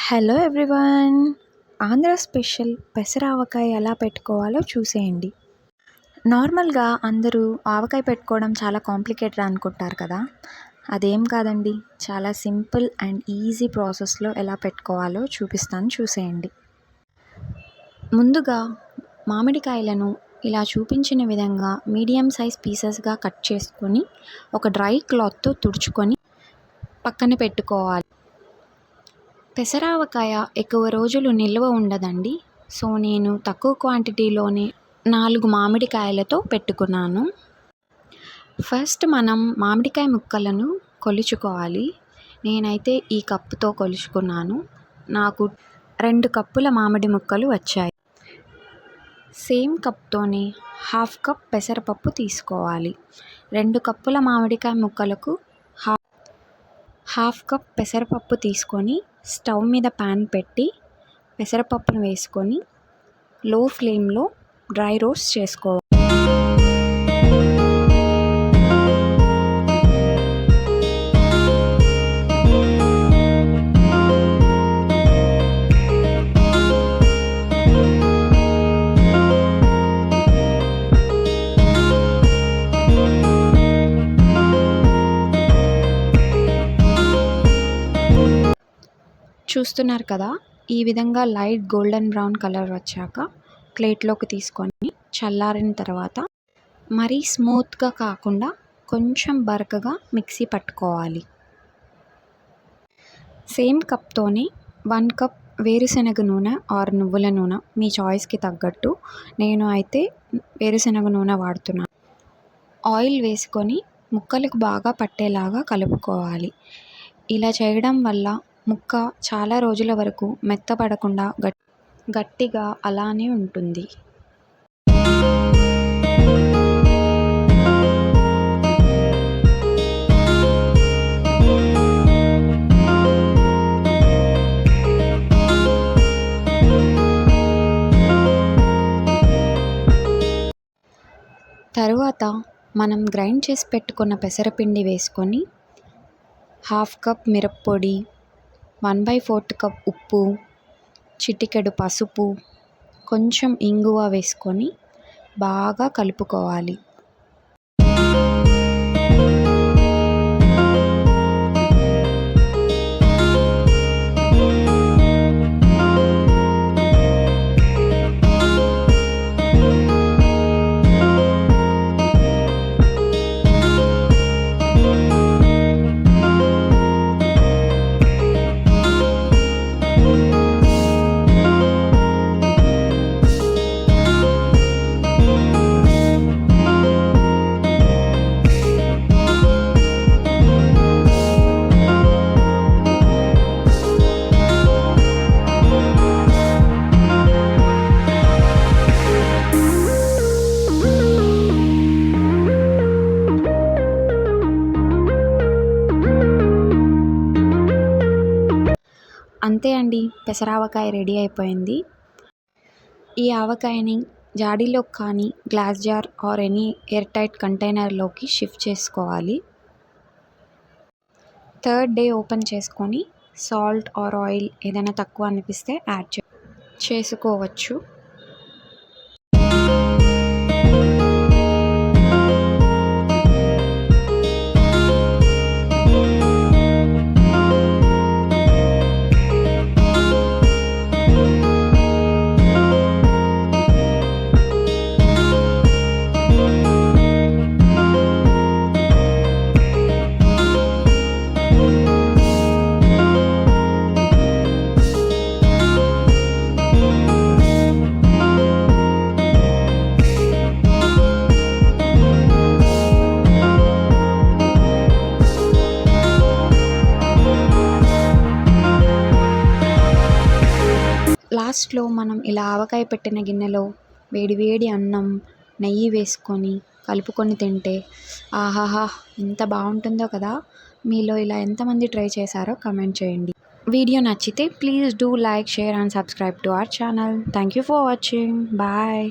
Hello everyone. Andhra special pesaravakaya ఎలా పెట్టుకోవాలో చూసేయండి. నార్మల్గా అందరూ ఆవకాయ పెట్టుకోవడం చాలా కాంప్లికేటెడ్ అనుకుంటారు కదా. అదేం కాదండి, చాలా సింపుల్ అండ్ ఈజీ ప్రాసెస్లో ఎలా పెట్టుకోవాలో చూపిస్తాను, చూసేయండి. ముందుగా మామిడికాయలను ఇలా చూపించిన విధంగా మీడియం సైజ్ పీసెస్గా కట్ చేసుకొని ఒక డ్రై క్లాత్తో తుడుచుకొని పక్కన పెట్టుకోవాలి. పెసరావకాయ ఎక్కువ రోజులు నిల్వ ఉండదండి. సో నేను తక్కువ క్వాంటిటీలోనే 4 మామిడికాయలతో పెట్టుకున్నాను. ఫస్ట్ మనం మామిడికాయ ముక్కలను కొలుచుకోవాలి. నేనైతే ఈ కప్పుతో కొలుచుకున్నాను. నాకు 2 కప్పుల మామిడి ముక్కలు వచ్చాయి. సేమ్ కప్తోనే 1/2 కప్ పెసరపప్పు తీసుకోవాలి. 2 కప్పుల మామిడికాయ ముక్కలకు 1/2 కప్ పెసరపప్పు తీసుకొని స్టవ్ మీద ప్యాన్ పెట్టి పెసరపప్పును వేసుకొని లో ఫ్లేమ్లో డ్రై రోస్ట్ చేసుకోవాలి. చూస్తున్నారు కదా, ఈ విధంగా లైట్ గోల్డెన్ బ్రౌన్ కలర్ వచ్చాక ప్లేట్లోకి తీసుకొని చల్లారిన తర్వాత మరీ స్మూత్గా కాకుండా కొంచెం బరకగా మిక్సీ పట్టుకోవాలి. సేమ్ కప్తోనే 1 కప్ వేరుశనగ నూనె ఆర్ నువ్వుల నూనె, మీ చాయిస్కి తగ్గట్టు. నేను అయితే వేరుశనగ నూనె వాడుతున్నాను. ఆయిల్ వేసుకొని ముక్కలకు బాగా పట్టేలాగా కలుపుకోవాలి. ఇలా చేయడం వల్ల ముక్క చాలా రోజుల వరకు మెత్తపడకుండా గట్టిగా అలానే ఉంటుంది. తరువాత మనం గ్రైండ్ చేసి పెట్టుకున్న పెసరపిండి వేసుకొని 1/2 కప్ మిరప్పొడి, 1/4 కప్ ఉప్పు, చిటికెడు పసుపు, కొంచెం ఇంగువ వేసుకొని బాగా కలుపుకోవాలి. అంతే అండి, పెసరావకాయ రెడీ అయిపోయింది. ఈ ఆవకాయని జాడీలో కానీ glass jar or any air tight కంటైనర్లోకి షిఫ్ట్ చేసుకోవాలి. 3rd డే ఓపెన్ చేసుకొని సాల్ట్ ఆర్ ఆయిల్ ఏదైనా తక్కువ అనిపిస్తే యాడ్ చేసుకోవచ్చు. లాస్ట్లో మనం ఇలా ఆవకాయ పెట్టిన గిన్నెలో వేడివేడి అన్నం, నెయ్యి వేసుకొని కలుపుకొని తింటే ఆహాహా ఎంత బాగుంటుందో కదా. మీలో ఇలా ఎంతమంది ట్రై చేశారో కమెంట్ చేయండి. వీడియో నచ్చితే please do like, share and subscribe to our channel. Thank you for watching. Bye.